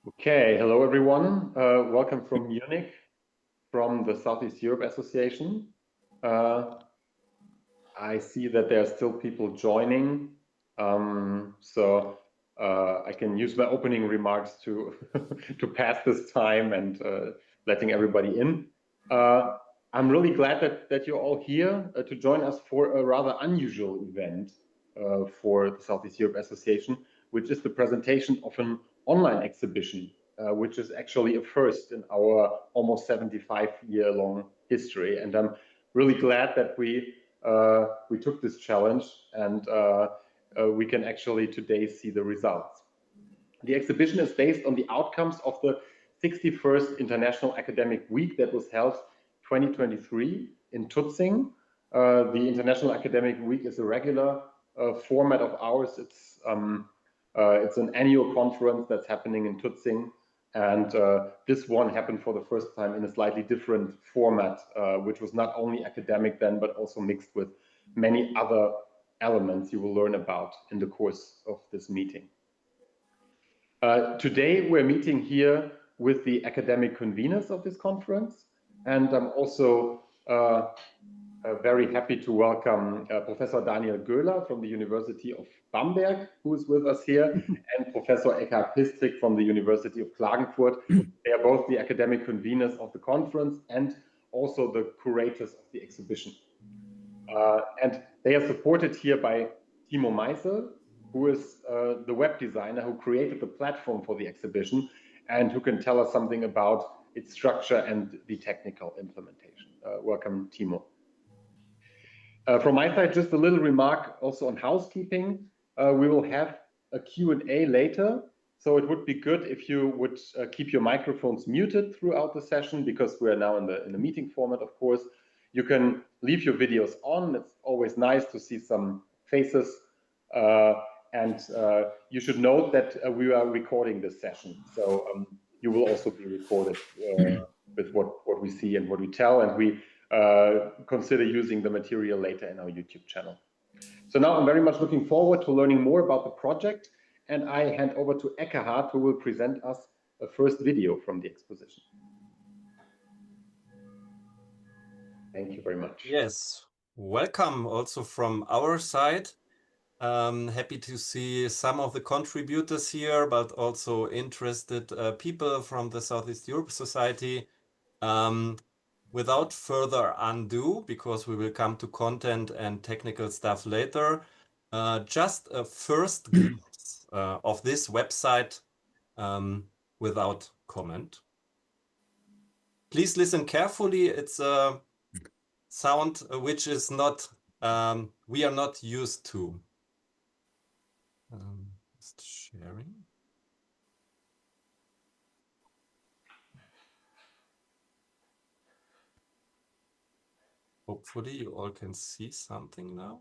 Okay, hello everyone. Welcome from Munich, from the Southeast Europe Association. I see that there are still people joining, so I can use my opening remarks to to pass this time and letting everybody in. I'm really glad that you're all here to join us for a rather unusual event for the Southeast Europe Association, which is the presentation of an online exhibition, which is actually a first in our almost 75-year-long history. And I'm really glad that we took this challenge and we can actually today see the results. The exhibition is based on the outcomes of the 61st International Academic Week that was held 2023 in Tutzing. The International Academic Week is a regular format of ours. It's an annual conference that's happening in Tutzing, and this one happened for the first time in a slightly different format, which was not only academic then, but also mixed with many other elements you will learn about in the course of this meeting. Today, we're meeting here with the academic conveners of this conference, and I'm also very happy to welcome Professor Daniel Göler from the University of Bamberg, who is with us here, and Professor Eckehard Pistrick from the University of Klagenfurt. They are both the academic conveners of the conference and also the curators of the exhibition. And they are supported here by Timo Meisel, who is the web designer who created the platform for the exhibition and who can tell us something about its structure and the technical implementation. Welcome, Timo. From my side, just a little remark also on housekeeping. We will have a Q&A later, so it would be good if you would keep your microphones muted throughout the session, because we are now in the meeting format, of course. You can leave your videos on. It's always nice to see some faces. And you should note that we are recording this session, so you will also be recorded with what we see and what we tell, and we consider using the material later in our YouTube channel. So now I'm very much looking forward to learning more about the project, and I hand over to Eckehard, who will present us a first video from the exposition. Thank you very much. Yes, welcome also from our side. Happy to see some of the contributors here, but also interested people from the Southeast Europe Society. Without further ado, because we will come to content and technical stuff later, just a first glimpse of this website without comment. Please listen carefully. It's a sound which is not, we are not used to. Just sharing. Hopefully you all can see something now.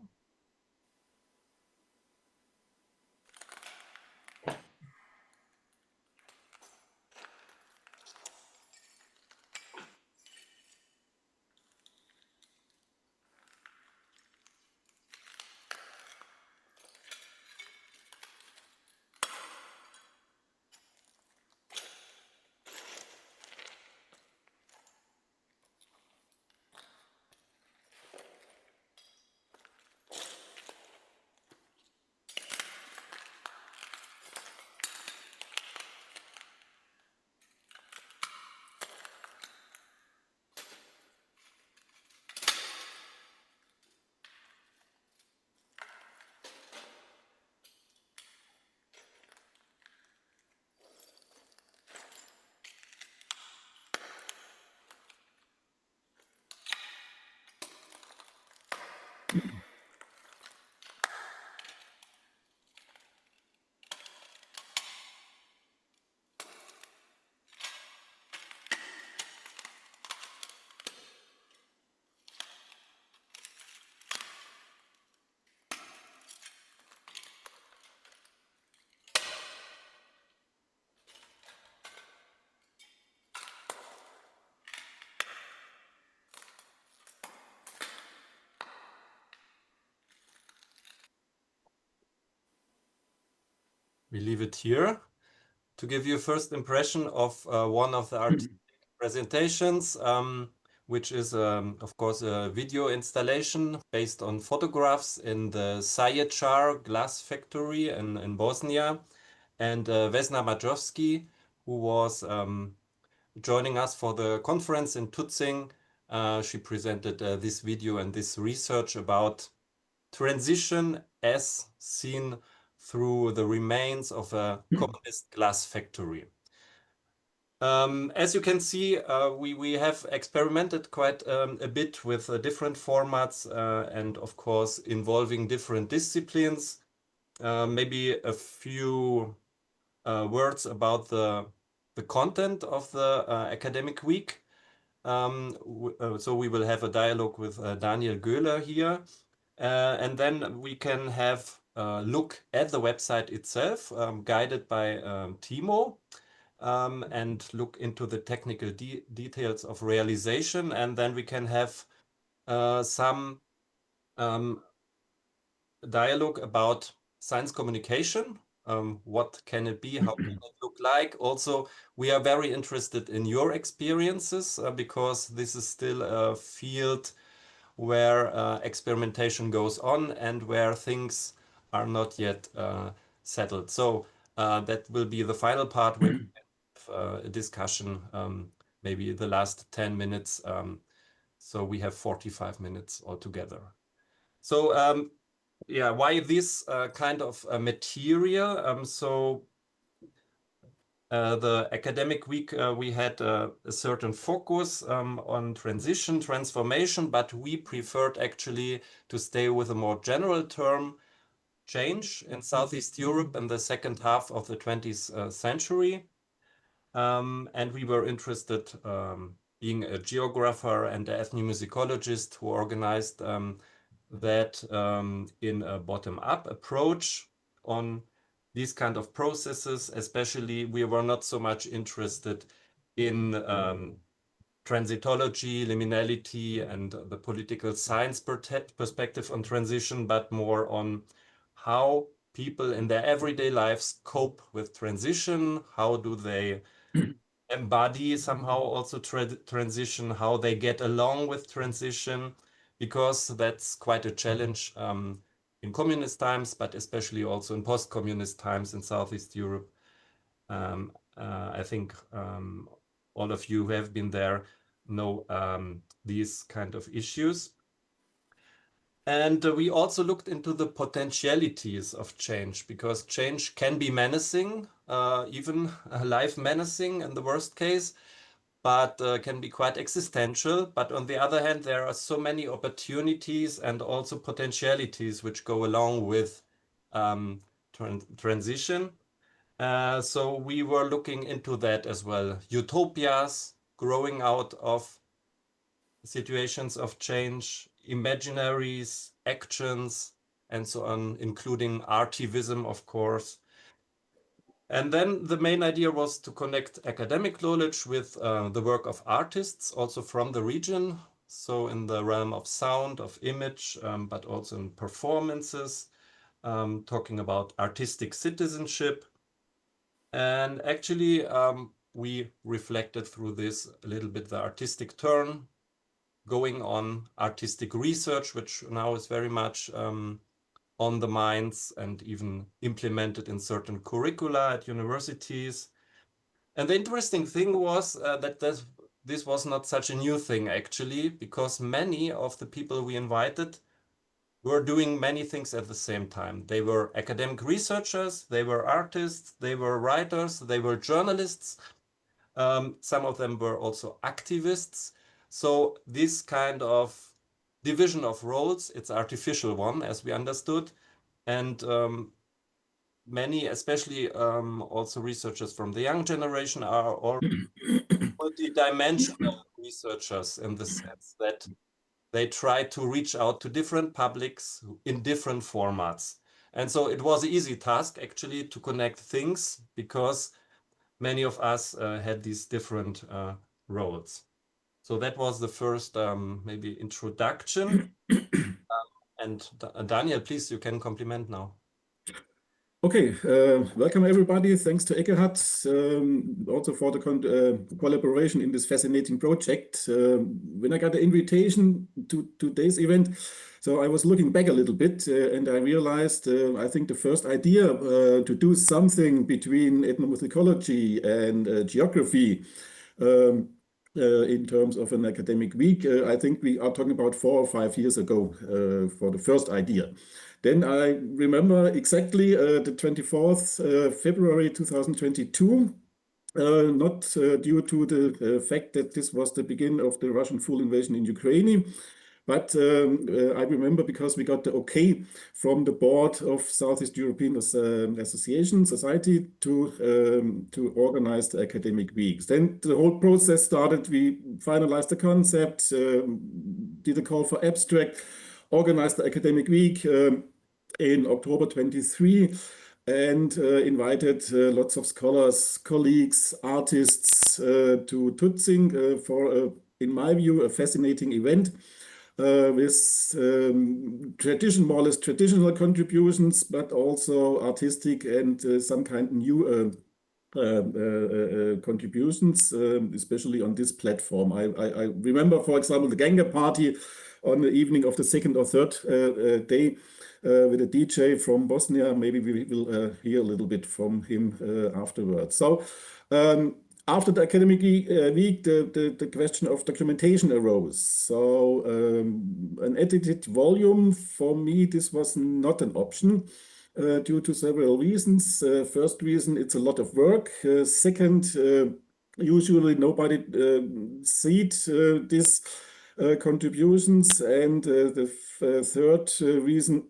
We leave it here. to give you a first impression of one of the artistic presentations, which is, of course, a video installation based on photographs in the Sayečar glass factory in Bosnia. And Vesna Majovski, who was joining us for the conference in Tutzing, she presented this video and this research about transition as seen through the remains of a communist glass factory. As you can see, we have experimented quite a bit with different formats and of course involving different disciplines. Maybe a few words about the content of the academic week. So we will have a dialogue with Daniel Göler here. And then we can have a look at the website itself, guided by Timo, and look into the technical details of realization. And then we can have some dialogue about science communication. What can it be? How can it look like? Also, we are very interested in your experiences because this is still a field where experimentation goes on and where things are not yet settled. So that will be the final part where we have a discussion, maybe the last 10 minutes. So we have 45 minutes altogether. So yeah, why this kind of material? The academic week, we had a certain focus on transition, transformation, but we preferred actually to stay with a more general term, change in Southeast Europe in the second half of the 20th century. And we were interested, being a geographer and an ethnomusicologist who organized that in a bottom-up approach on these kind of processes. Especially, we were not so much interested in transitology, liminality, and the political science perspective on transition, but more on how people in their everyday lives cope with transition. How do they embody somehow also transition, how they get along with transition, because that's quite a challenge in communist times, but especially also in post-communist times in Southeast Europe. I think all of you who have been there know these kind of issues. And we also looked into the potentialities of change, because change can be menacing, even life menacing in the worst case, but can be quite existential. But on the other hand, there are so many opportunities and also potentialities which go along with transition. So we were looking into that as well. Utopias growing out of situations of change, imaginaries, actions, and so on, including artivism, of course. And then the main idea was to connect academic knowledge with the work of artists, also from the region. So in the realm of sound, of image, but also in performances, talking about artistic citizenship. And actually, we reflected through this a little bit the artistic turn, going on artistic research, which now is very much on the minds and even implemented in certain curricula at universities. And the interesting thing was that this was not such a new thing, actually, because many of the people we invited were doing many things at the same time. They were academic researchers, they were artists, they were writers, they were journalists. Some of them were also activists. So this kind of division of roles, it's artificial one, as we understood. And many, especially also researchers from the young generation, are all multidimensional researchers in the sense that they try to reach out to different publics in different formats. And so it was an easy task, actually, to connect things, because many of us had these different roles. So that was the first maybe introduction. And Daniel, please, you can compliment now. Okay, welcome everybody. Thanks to Eckehard also for the collaboration in this fascinating project. When I got the invitation to today's event, so I was looking back a little bit and I realized I think the first idea to do something between ethnomusicology and geography in terms of an academic week, I think we are talking about 4 or 5 years ago for the first idea. Then I remember exactly the 24th February 2022, not due to the fact that this was the beginning of the Russian full invasion in Ukraine, but I remember because we got the okay from the board of Southeast European Association Society to organize the academic weeks. Then the whole process started. We finalized the concept, did a call for abstract, organized the academic week in October 23 and invited lots of scholars, colleagues, artists to Tutzing for, in my view, a fascinating event with more or less traditional contributions, but also artistic and some kind of new contributions, especially on this platform. I remember, for example, the Ganga party on the evening of the second or third day with a DJ from Bosnia. Maybe we will hear a little bit from him afterwards. So after the academic week, the question of documentation arose. So an edited volume, for me, this was not an option due to several reasons. First reason, it's a lot of work. Second, usually nobody sees these contributions. And the third reason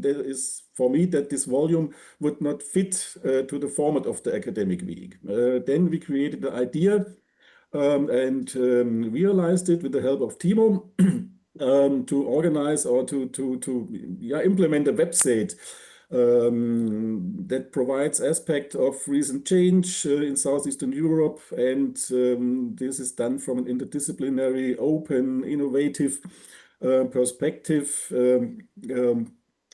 there is for me that this volume would not fit to the format of the academic week. Then we created the idea and realized it with the help of Timo to organize or to implement a website that provides aspect of recent change in Southeastern Europe, and this is done from an interdisciplinary, open, innovative perspective,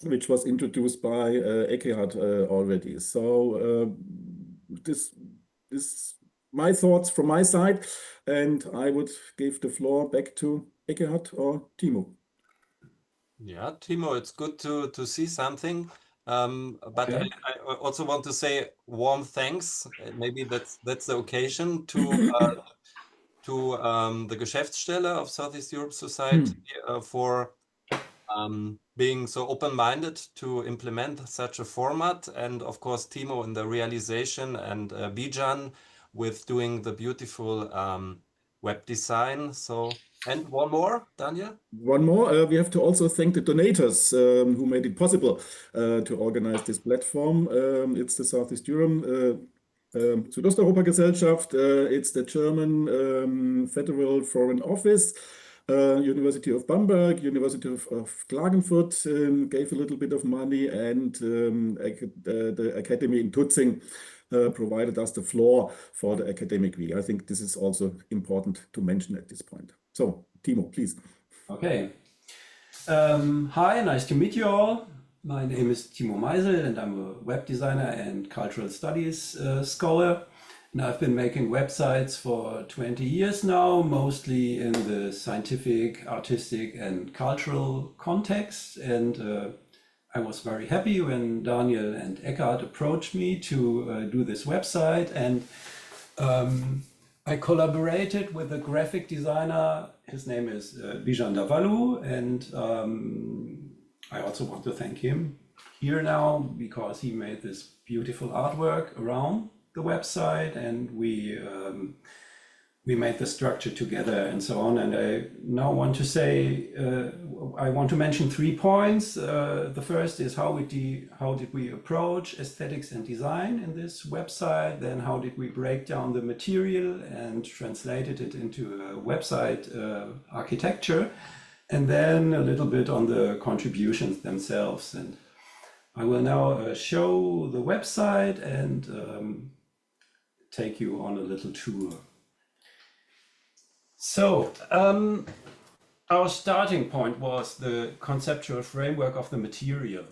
which was introduced by Eckehard already. So this my thoughts from my side, and I would give the floor back to Eckehard or Timo. Yeah, Timo, it's good to see something. But Okay. I also want to say warm thanks. Maybe that's the occasion to the Geschäftsstelle of Southeast Europe Society for being so open-minded to implement such a format, and of course Timo in the realization, and Bijan with doing the beautiful web design. So, and one more, Daniel? One more, we have to also thank the donators who made it possible to organize this platform. It's the Southeast Europe Südosteuropa-Gesellschaft, it's the German Federal Foreign Office, University of Bamberg, University of Klagenfurt gave a little bit of money, and the Academy in Tutzing provided us the floor for the academic week. I think this is also important to mention at this point. So, Timo, please. Okay. Hi, nice to meet you all. My name is Timo Meisel, and I'm a web designer and cultural studies scholar. And I've been making websites for 20 years now, mostly in the scientific, artistic, and cultural context. And I was very happy when Daniel and Eckehard approached me to do this website. And I collaborated with a graphic designer. His name is Bijan Davalu, and I also want to thank him here now because he made this beautiful artwork around the website, and we made the structure together and so on. And I now want to say, I want to mention 3 points. The first is how did we approach aesthetics and design in this website? Then how did we break down the material and translated it into a website architecture? And then a little bit on the contributions themselves. And I will now show the website and take you on a little tour. So our starting point was the conceptual framework of the material.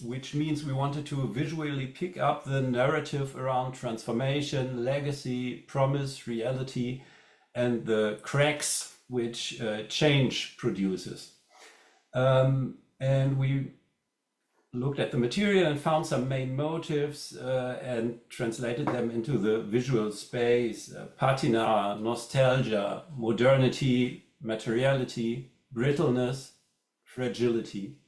which means we wanted to visually pick up the narrative around transformation, legacy, promise, reality, and the cracks which change produces. And we looked at the material and found some main motives and translated them into the visual space: patina, nostalgia, modernity, materiality, brittleness, fragility.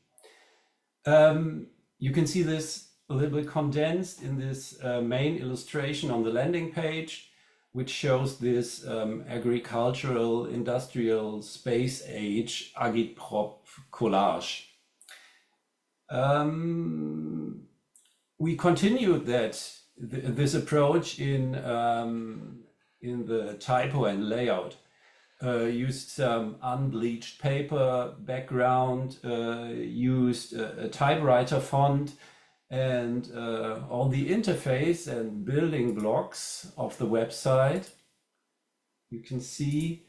You can see this a little bit condensed in this main illustration on the landing page, which shows this agricultural, industrial, space age agitprop collage. We continued this approach in the typo and layout. Used some unbleached paper background, used a typewriter font, and all the interface and building blocks of the website. You can see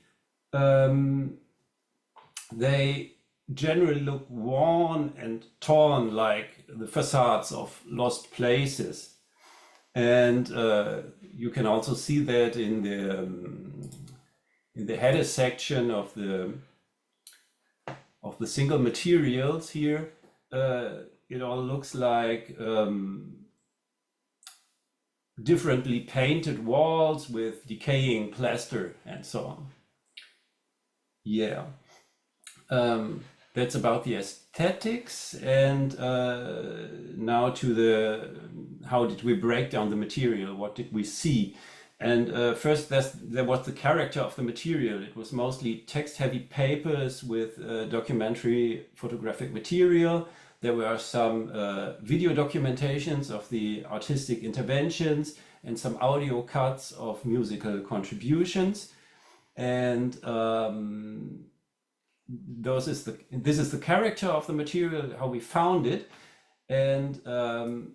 they generally look worn and torn, like the facades of lost places. And you can also see that in the header section of the single materials here. It all looks like differently painted walls with decaying plaster and so on. Yeah. That's about the aesthetics, and now to the how did we break down the material? What did we see? And first, there was the character of the material. It was mostly text-heavy papers with documentary photographic material. There were some video documentations of the artistic interventions and some audio cuts of musical contributions. And this is the character of the material, how we found it. And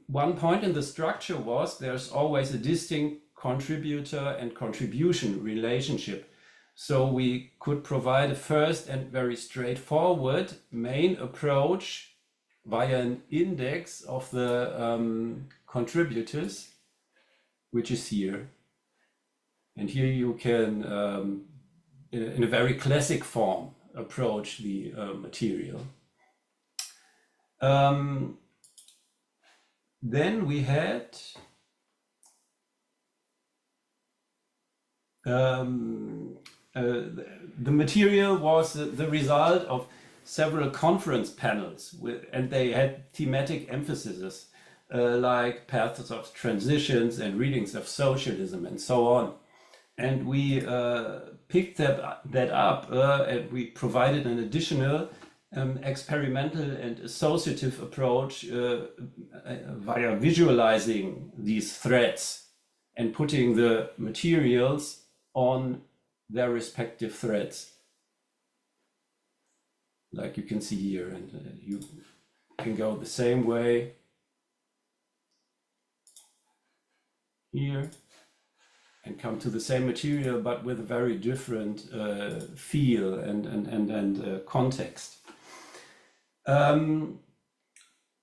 one point in the structure was there's always a distinct contributor and contribution relationship. So we could provide a first and very straightforward main approach via an index of the contributors, which is here. And here you can, in a very classic form, approach the material. Then we had the material was the result of several conference panels and they had thematic emphases like paths of transitions and readings of socialism and so on. And we picked that up and we provided an additional experimental and associative approach via visualizing these threads and putting the materials on their respective threads, like you can see here. And you can go the same way here and come to the same material, but with a very different feel and context.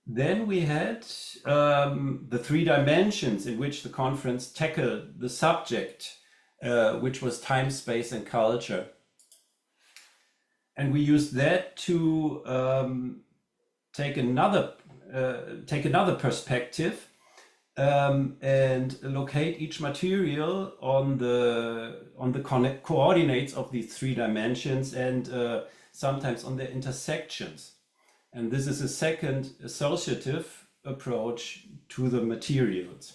Then we had the 3 dimensions in which the conference tackled the subject, which was time, space, and culture. And we used that to take another perspective and locate each material on the coordinates of these 3 dimensions and sometimes on their intersections. And this is a second associative approach to the materials.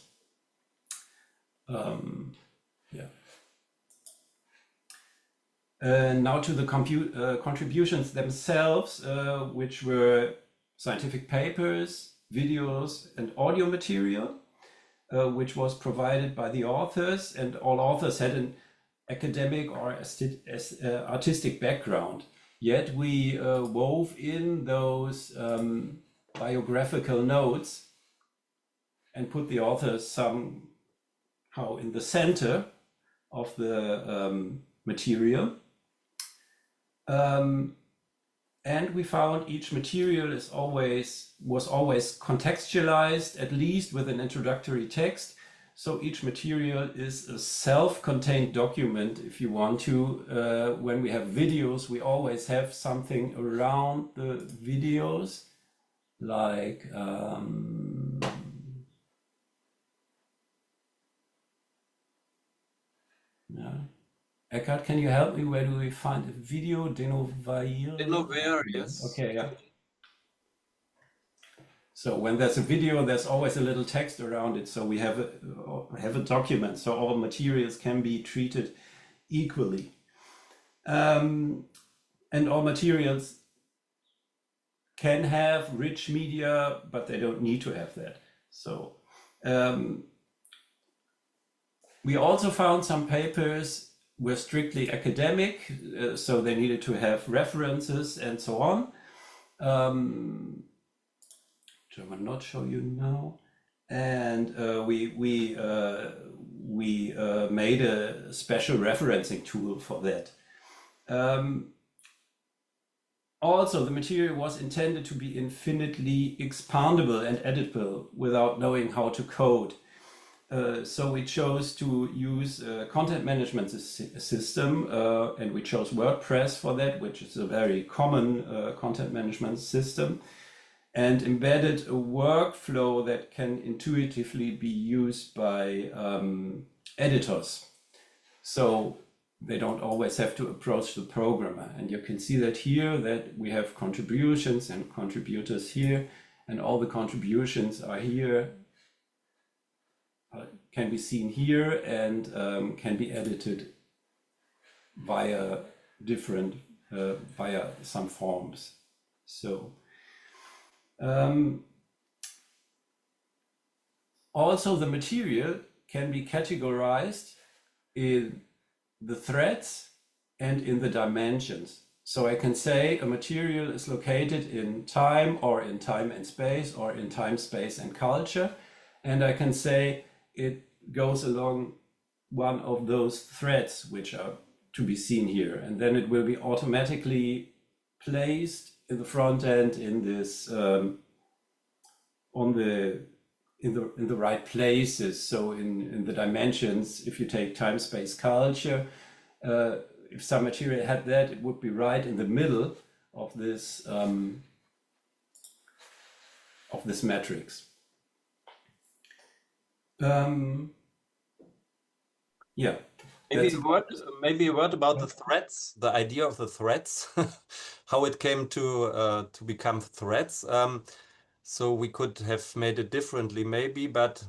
Now to the contributions themselves, which were scientific papers, videos, and audio material, which was provided by the authors, and all authors had an academic or artistic background. Yet we wove in those biographical notes and put the authors somehow in the center of the material. And we found each material was always contextualized, at least with an introductory text. So each material is a self-contained document, if you want to. When we have videos, we always have something around the videos, like Eckehard, can you help me? Where do we find a video? Denover, yes. Okay, yeah. So when there's a video, there's always a little text around it. So we have a document, so all materials can be treated equally. And all materials can have rich media, but they don't need to have that. So we also found some papers were strictly academic, so they needed to have references and so on. Which I will not show you now. And we made a special referencing tool for that. Also, the material was intended to be infinitely expandable and editable without knowing how to code. So we chose to use a content management system, and we chose WordPress for that, which is a very common content management system, and embedded a workflow that can intuitively be used by editors. So they don't always have to approach the programmer. And you can see that here, that we have contributions and contributors here, and all the contributions are here, can be seen here, and can be edited via different, via some forms. So also the material can be categorized in the threads and in the dimensions. So I can say a material is located in time, or in time and space, or in time, space, and culture. And I can say it goes along one of those threads, which are to be seen here. And then it will be automatically placed in the front end in this in the right places. So in the dimensions, if you take time, space, culture, if some material had that, it would be right in the middle of this matrix. Yeah. Maybe a word about the threads, the idea of the threads, how it came to become threads. So we could have made it differently, maybe, but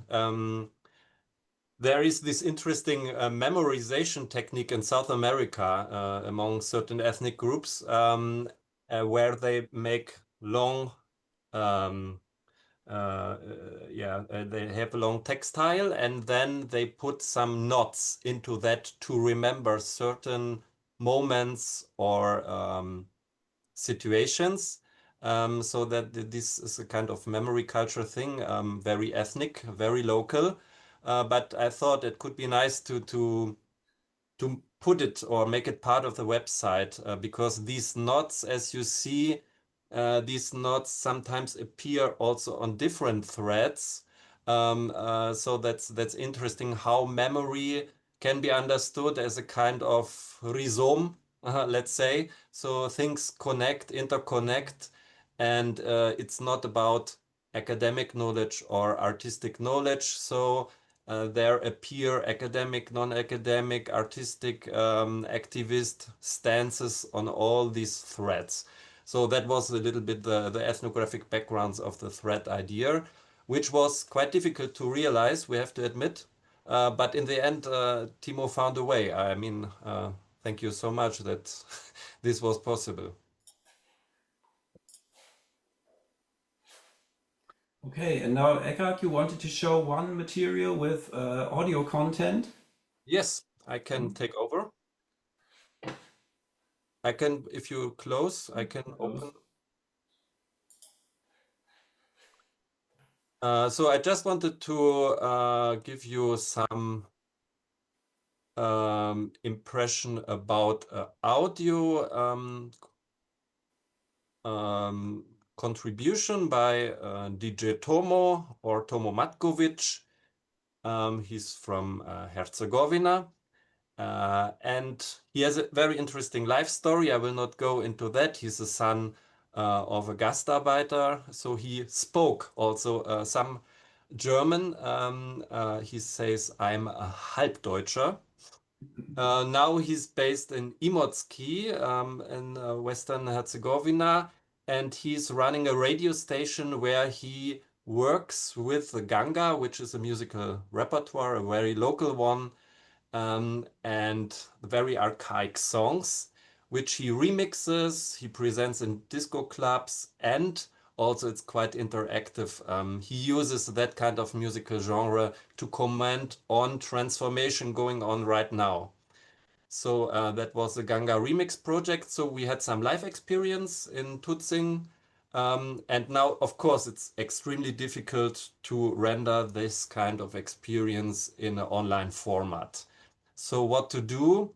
there is this interesting memorization technique in South America among certain ethnic groups where they make long they have a long textile, and then they put some knots into that to remember certain moments or situations. So that this is a kind of memory culture thing, very ethnic, very local. But I thought it could be nice to put it or make it part of the website because these knots, as you see, these knots sometimes appear also on different threads. So that's interesting how memory can be understood as a kind of rhizome, let's say. So things connect, interconnect, and it's not about academic knowledge or artistic knowledge. So there appear academic, non-academic, artistic, activist stances on all these threads. So that was a little bit the ethnographic backgrounds of the thread idea, which was quite difficult to realize, we have to admit. But in the end, Timo found a way. I mean, thank you so much that this was possible. Okay, and now Eckehard, you wanted to show one material with audio content? Yes, I can take over. I can, if you close, I can open. So I just wanted to give you some impression about audio contribution by DJ Tomo or Tomo Matkovic. He's from Herzegovina. And he has a very interesting life story. I will not go into that. He's the son of a Gastarbeiter, so he spoke also some German. He says, I'm a Halbdeutscher. Now he's based in Imotski in Western Herzegovina, and he's running a radio station where he works with the Ganga, which is a musical repertoire, a very local one, and very archaic songs, which he remixes, he presents in disco clubs, and also it's quite interactive. He uses that kind of musical genre to comment on transformation going on right now. So that was the Ganga Remix project. So we had some live experience in Tutzing. And now, of course, it's extremely difficult to render this kind of experience in an online format. So what to do?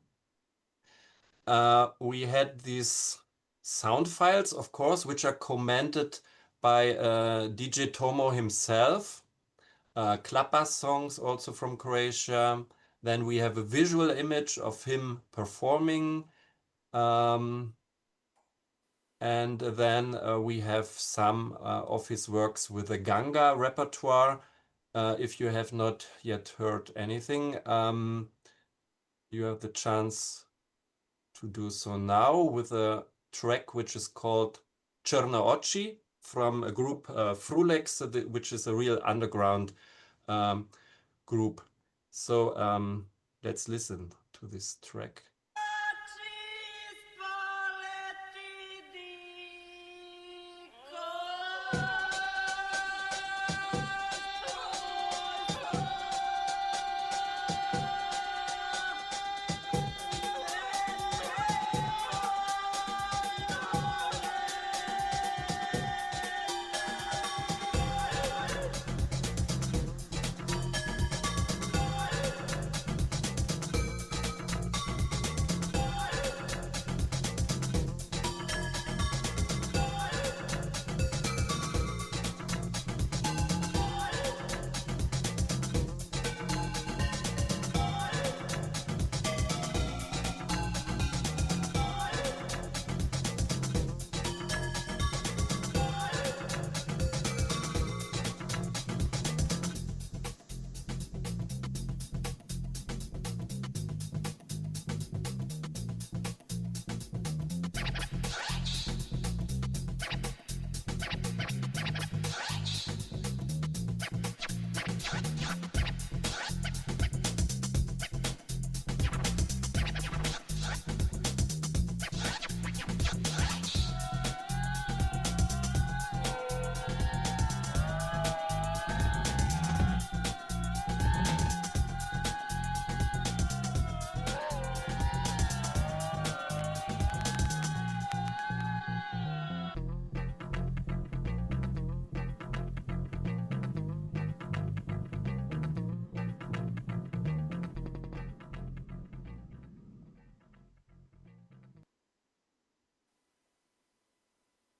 We had these sound files, of course, which are commented by DJ Tomo himself. Klapa songs also from Croatia. Then we have a visual image of him performing. And then we have some of his works with the Ganga repertoire. If you have not yet heard anything, you have the chance to do so now with a track which is called Czerne Oczy from a group Frulex, which is a real underground group. So let's listen to this track.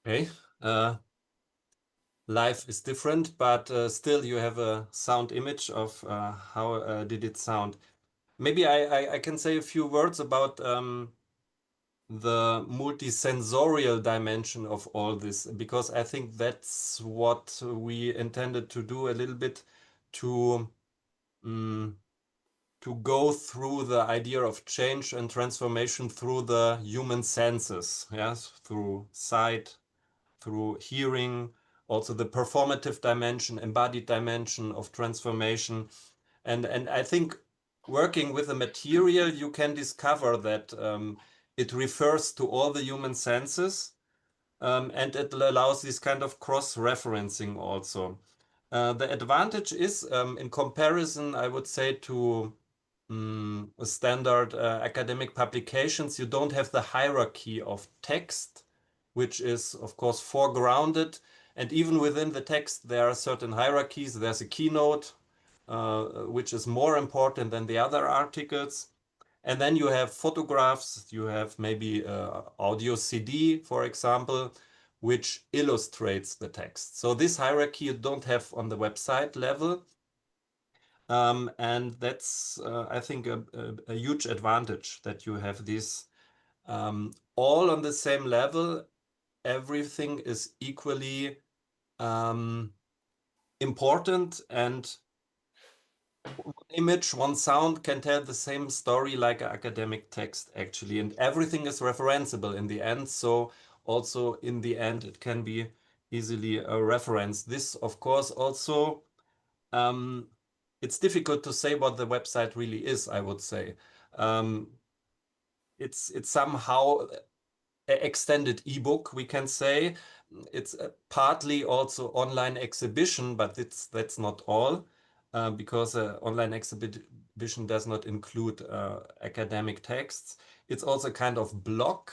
Okay, live is different, but still you have a sound image of how did it sound. Maybe I can say a few words about the multisensorial dimension of all this, because I think that's what we intended to do a little bit to go through the idea of change and transformation through the human senses, yes, through sight, through hearing, also the performative dimension, embodied dimension of transformation. And I think working with the material, you can discover that it refers to all the human senses, and it allows this kind of cross-referencing also. The advantage is, in comparison, I would say, to standard academic publications, you don't have the hierarchy of text, which is, of course, foregrounded. And even within the text, there are certain hierarchies. There's a keynote, which is more important than the other articles. And then you have photographs, you have maybe audio CD, for example, which illustrates the text. So this hierarchy you don't have on the website level. And that's, I think, a huge advantage that you have this all on the same level. Everything is equally important, and one image, one sound can tell the same story like an academic text, actually, and everything is referenceable in the end. So also in the end, it can be easily a reference. This, of course, also it's difficult to say what the website really is, I would say. It's somehow an extended ebook, we can say. It's partly also online exhibition, but that's not all, because online exhibition does not include academic texts. It's also kind of blog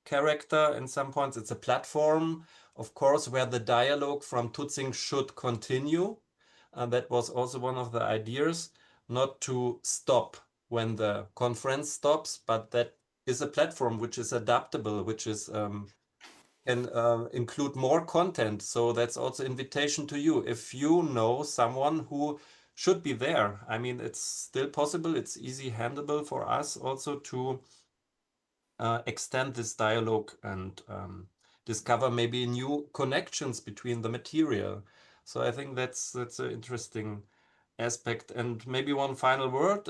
character in some points. It's a platform, of course, where the dialogue from Tutzing should continue. That was also one of the ideas, not to stop when the conference stops, but that is a platform which is adaptable, which is can include more content. So that's also invitation to you. If you know someone who should be there, I mean, it's still possible. It's easy handleable for us also to extend this dialogue and discover maybe new connections between the material. So I think that's an interesting aspect. And maybe one final word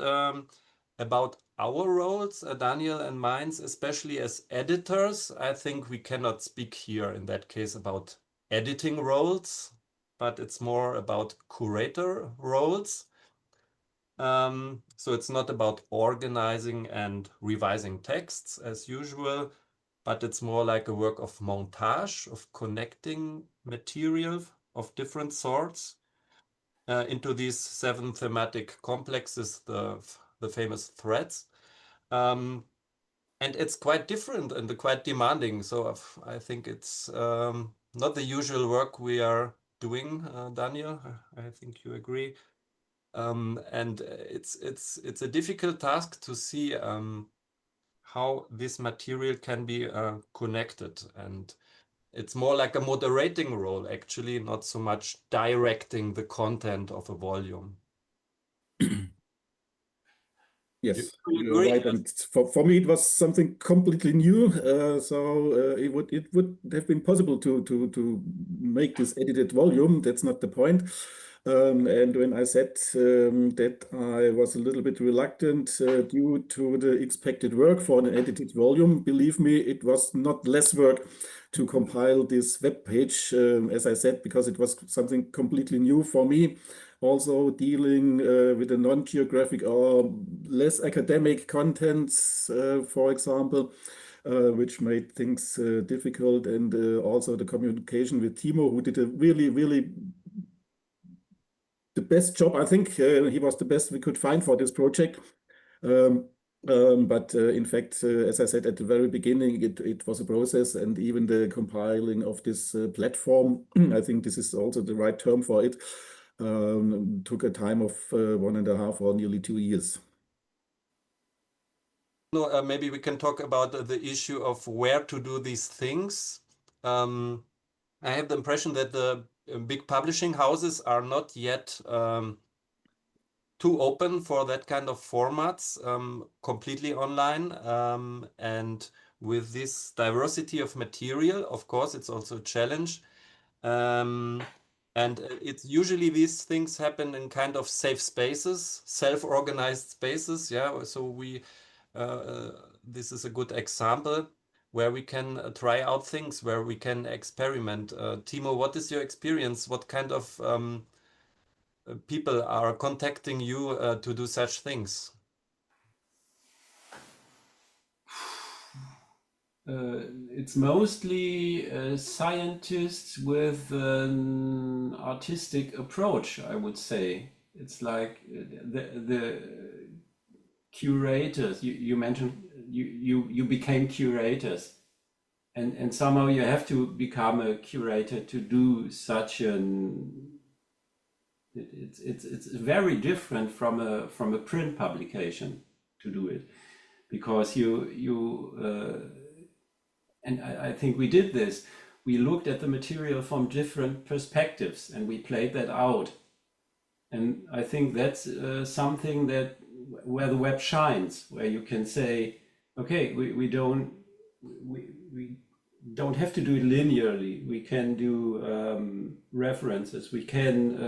about our roles, Daniel and mine, especially as editors. I think we cannot speak here in that case about editing roles, but it's more about curator roles. So it's not about organizing and revising texts as usual, but it's more like a work of montage, of connecting material of different sorts into these 7 thematic complexes, the famous threads. And it's quite different and quite demanding. So I think it's not the usual work we are doing, Daniel. I think you agree. And it's a difficult task to see how this material can be connected, and it's more like a moderating role, actually, not so much directing the content of a volume. Yes, You you're agree? right. And for me, it was something completely new. It would have been possible to make this edited volume. That's not the point. And when I said that I was a little bit reluctant due to the expected work for an edited volume, believe me, it was not less work to compile this web page, as I said, because it was something completely new for me. Also dealing with the non-geographic or less academic contents, for example, which made things difficult, and also the communication with Timo, who did a really the best job. I think he was the best we could find for this project. But in fact, as I said at the very beginning, it was a process, and even the compiling of this platform, I think this is also the right term for it, took a time of 1.5 or nearly 2 years. No, maybe we can talk about the issue of where to do these things. I have the impression that the big publishing houses are not yet too open for that kind of formats, completely online. And with this diversity of material, of course, it's also a challenge. And it's usually these things happen in kind of safe spaces, self-organized spaces. Yeah, so this is a good example where we can try out things, where we can experiment. Timo, what is your experience? What kind of people are contacting you to do such things? It's mostly scientists with an artistic approach, I would say. It's like the curators. You mentioned you became curators, and somehow you have to become a curator to do such an. It's very different from a print publication to do it, because and I think we did this. we looked at the material from different perspectives and we played that out. And I think that's something that where the web shines, where you can say, okay, we don't have to do it linearly. We can do references. We can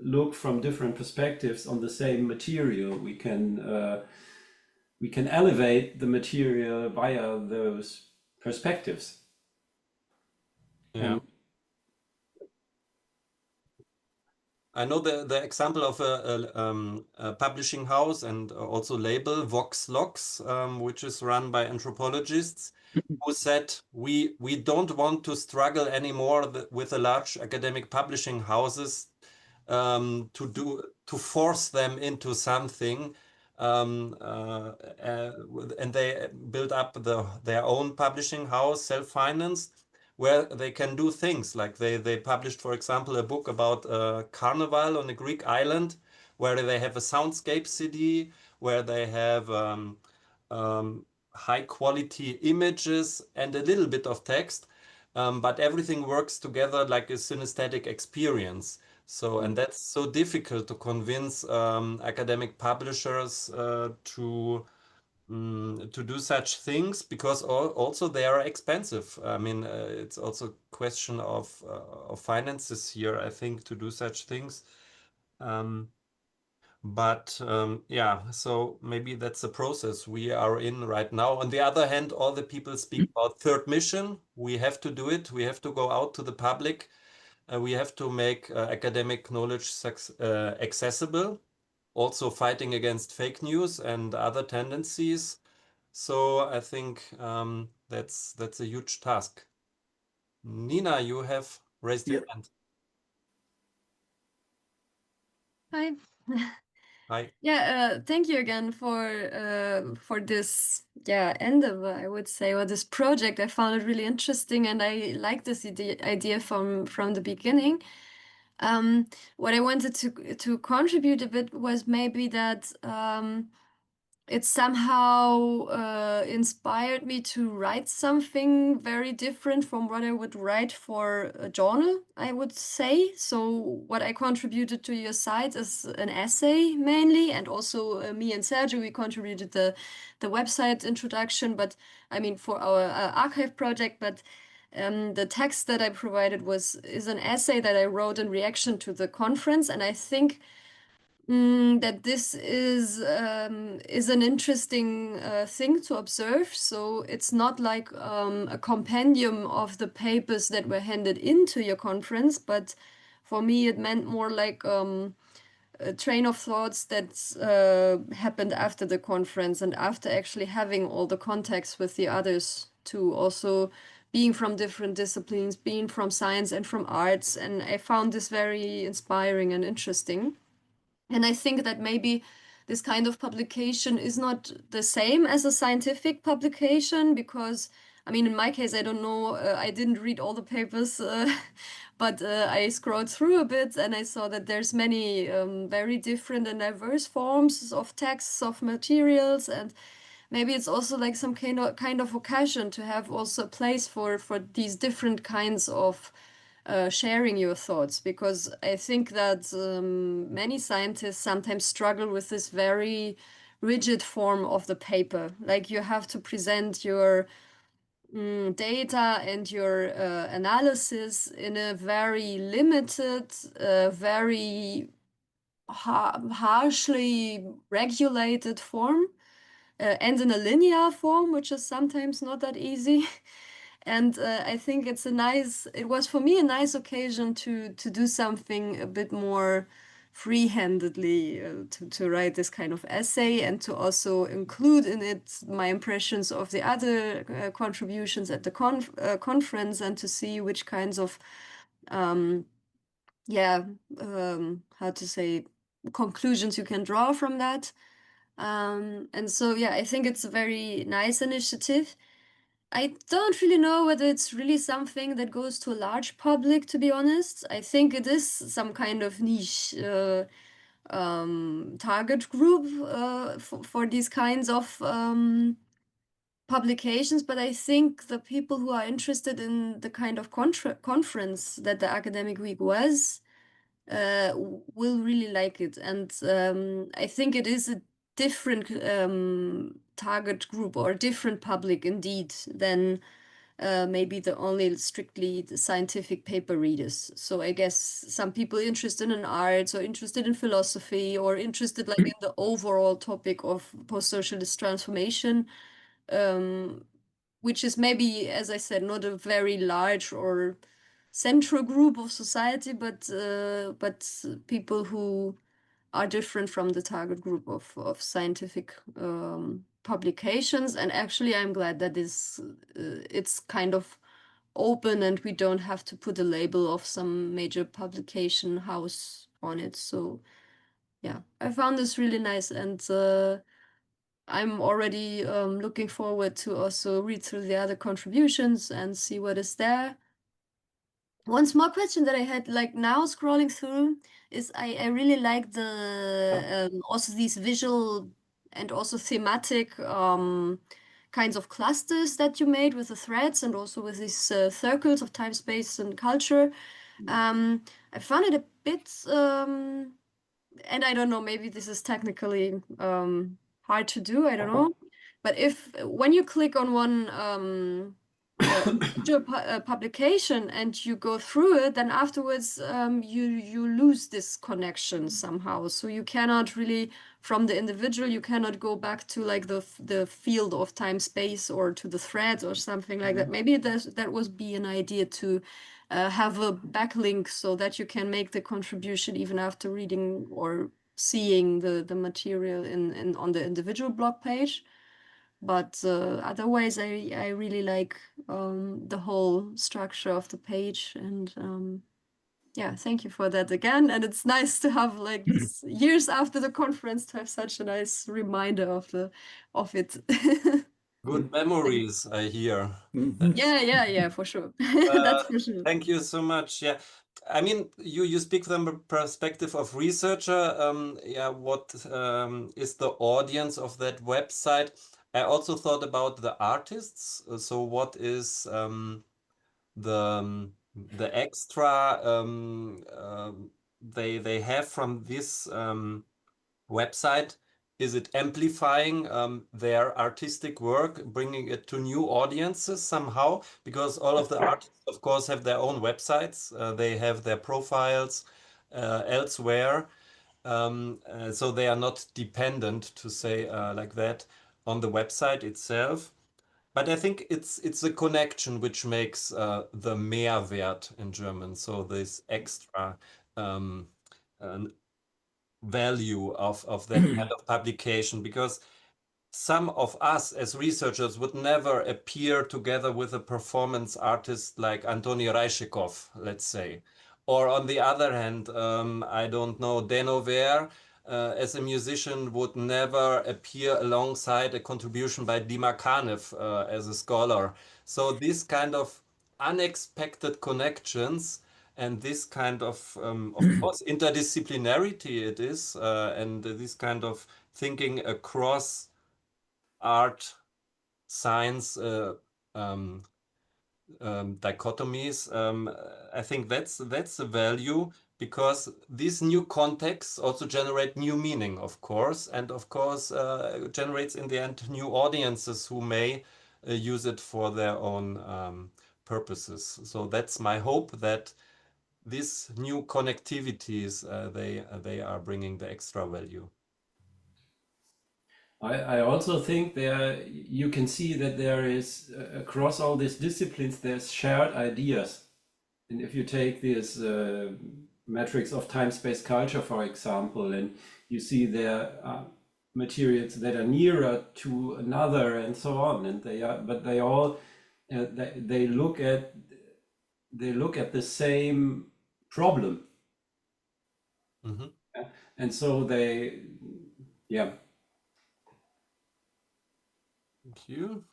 look from different perspectives on the same material. We can elevate the material via those perspectives. Yeah. I know the example of a publishing house and also label, Vox Lox, which is run by anthropologists, who said we don't want to struggle anymore with the large academic publishing houses to force them into something, and they build up their own publishing house, self-financed, where they can do things like they published, for example, a book about carnival on a Greek island, where they have a soundscape CD, where they have high quality images and a little bit of text, but everything works together like a synesthetic experience. So, and that's so difficult to convince academic publishers to do such things, because also they are expensive. I mean, it's also a question of finances here, I think, to do such things. Yeah, so maybe that's the process we are in right now. On the other hand, all the people speak about third mission. We have to do it. We have to go out to the public. We have to make academic knowledge accessible, also fighting against fake news and other tendencies. So I think that's a huge task. Nina, you have raised your hand. Hi. Hi. Yeah, thank you again for this endeavor, I would say, or this project. I found it really interesting, and I like this idea from the beginning. What I wanted to contribute a bit was maybe that it somehow inspired me to write something very different from what I would write for a journal, I would say. So what I contributed to your site is an essay mainly, and also me and Sergio, we contributed the website introduction, but I mean for our archive project, but the text that I provided is an essay that I wrote in reaction to the conference, and I think that this is an interesting thing to observe. So it's not like a compendium of the papers that were handed into your conference, but for me it meant more like a train of thoughts that happened after the conference and after actually having all the contacts with the others too, also being from different disciplines, being from science and from arts. And I found this very inspiring and interesting. And I think that maybe this kind of publication is not the same as a scientific publication, because, I mean, in my case, I don't know, I didn't read all the papers, but I scrolled through a bit and I saw that there's many very different and diverse forms of texts, of materials, and maybe it's also like some kind of occasion to have also a place for these different kinds of sharing your thoughts, because I think that many scientists sometimes struggle with this very rigid form of the paper. Like you have to present your data and your analysis in a very limited, very harshly regulated form, and in a linear form, which is sometimes not that easy. And I think it was for me a nice occasion to do something a bit more free-handedly, to write this kind of essay and to also include in it my impressions of the other contributions at the conference, and to see which kinds of, how to say, conclusions you can draw from that. And so, yeah, I think it's a very nice initiative. I don't really know whether it's really something that goes to a large public, to be honest. I think it is some kind of niche target group for these kinds of publications, but I think the people who are interested in the kind of conference that the academic week was will really like it. And I think it is a different target group or different public indeed than maybe the only strictly the scientific paper readers. So I guess some people interested in arts or interested in philosophy or interested like in the overall topic of post-socialist transformation, which is maybe, as I said, not a very large or central group of society, but people who are different from the target group of scientific publications. And actually, I'm glad that it's kind of open and we don't have to put a label of some major publication house on it. So yeah, I found this really nice, and I'm already looking forward to also read through the other contributions and see what is there. One small question that I had, like now scrolling through, is I really like the also these visual and also thematic kinds of clusters that you made with the threads and also with these circles of time, space, and culture. I found it a bit, and I don't know, maybe this is technically hard to do, I don't know. But when you click on one publication and you go through it, then afterwards you lose this connection somehow. So you cannot really, from the individual, you cannot go back to like the field of time space or to the thread or something like that. Maybe that would be an idea to have a backlink so that you can make the contribution even after reading or seeing the material on the individual blog page. But otherwise, I really like the whole structure of the page, and yeah, thank you for that again. And it's nice to have like years after the conference to have such a nice reminder of it. Good memories, I hear. Yeah, for sure. That's for sure. Thank you so much. Yeah, I mean, you speak from a perspective of researcher. Yeah, what is the audience of that website? I also thought about the artists. So what is the extra they have from this website? Is it amplifying their artistic work, bringing it to new audiences somehow? Because all of the artists, of course, have their own websites. They have their profiles elsewhere. So they are not dependent, to say like that, on the website itself. But I think it's a connection which makes the Mehrwert in German, so this extra value of that kind of publication, because some of us as researchers would never appear together with a performance artist like Antoni Rajšekov, let's say. Or on the other hand, I don't know, Denover as a musician would never appear alongside a contribution by Dima Kanev as a scholar. So these kind of unexpected connections and this kind of course, interdisciplinarity it is, and this kind of thinking across art, science dichotomies. I think that's the value, because these new contexts also generate new meaning, of course, and of course generates in the end new audiences who may use it for their own purposes. So that's my hope, that these new connectivities they are bringing the extra value. I also think you can see that there is across all these disciplines there's shared ideas, and if you take this metrics of time, space, culture, for example, and you see there are materials that are nearer to another and so on, and they all they look at the same problem. Mm-hmm. And so yeah. Thank you.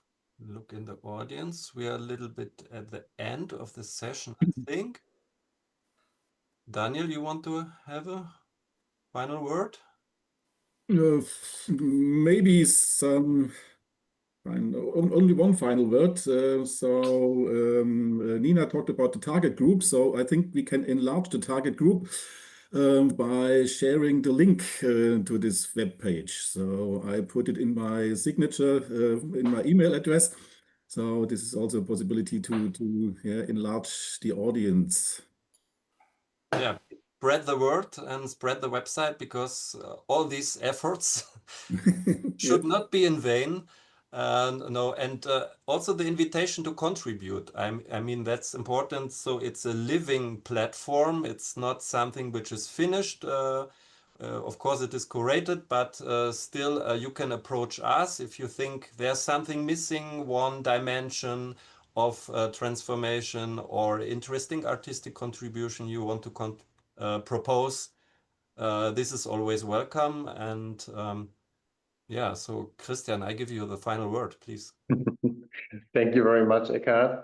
Look in the audience. We are a little bit at the end of the session, I think. Daniel, you want to have a final word? Maybe some Fine. Only one final word. Nina talked about the target group, so I think we can enlarge the target group by sharing the link to this web page. So I put it in my signature in my email address. So this is also a possibility to enlarge the audience. Yeah, spread the word and spread the website, because all these efforts should not be in vain. No, and also the invitation to contribute. I mean, that's important. So it's a living platform. It's not something which is finished. Of course, it is curated, but still you can approach us if you think there's something missing, one dimension of transformation or interesting artistic contribution you want to propose. This is always welcome. And yeah, so Christian, I give you the final word, please. Thank you very much, Eckehard.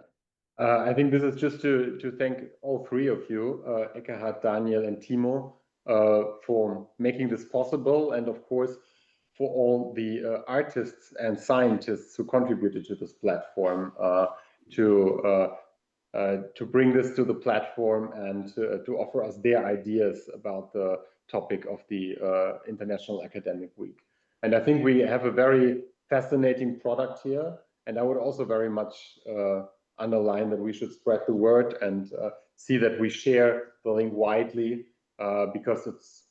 I think this is just to thank all three of you, Eckehard, Daniel, and Timo, for making this possible, and of course for all the artists and scientists who contributed to this platform to bring this to the platform and to offer us their ideas about the topic of the International Academic Week. And I think we have a very fascinating product here, and I would also very much underline that we should spread the word and see that we share the link widely, because it's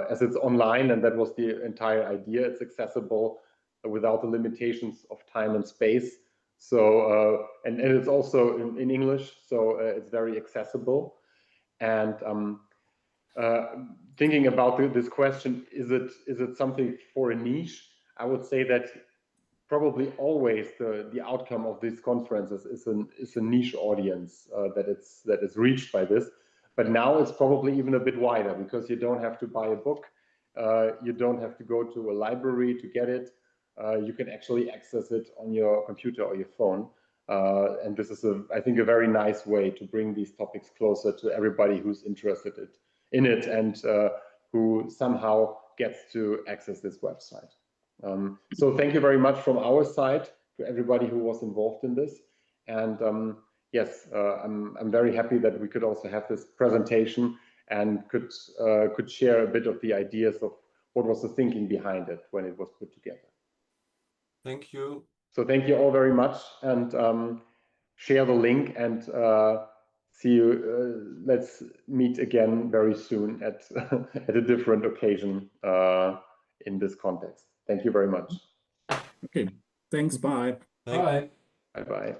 as it's online, and that was the entire idea. It's accessible without the limitations of time and space. So and it's also in English, so it's very accessible. And thinking about this question, is it something for a niche? I would say that probably always the outcome of these conferences is a niche audience that is reached by this. But now it's probably even a bit wider, because you don't have to buy a book, you don't have to go to a library to get it. You can actually access it on your computer or your phone. And this is, I think, a very nice way to bring these topics closer to everybody who's interested in it and who somehow gets to access this website. So thank you very much from our side to everybody who was involved in this. And yes, I'm very happy that we could also have this presentation and could share a bit of the ideas of what was the thinking behind it when it was put together. Thank you. So thank you all very much, and share the link, and see you. Let's meet again very soon at at a different occasion in this context. Thank you very much. Okay, thanks. Bye. Bye. Bye bye.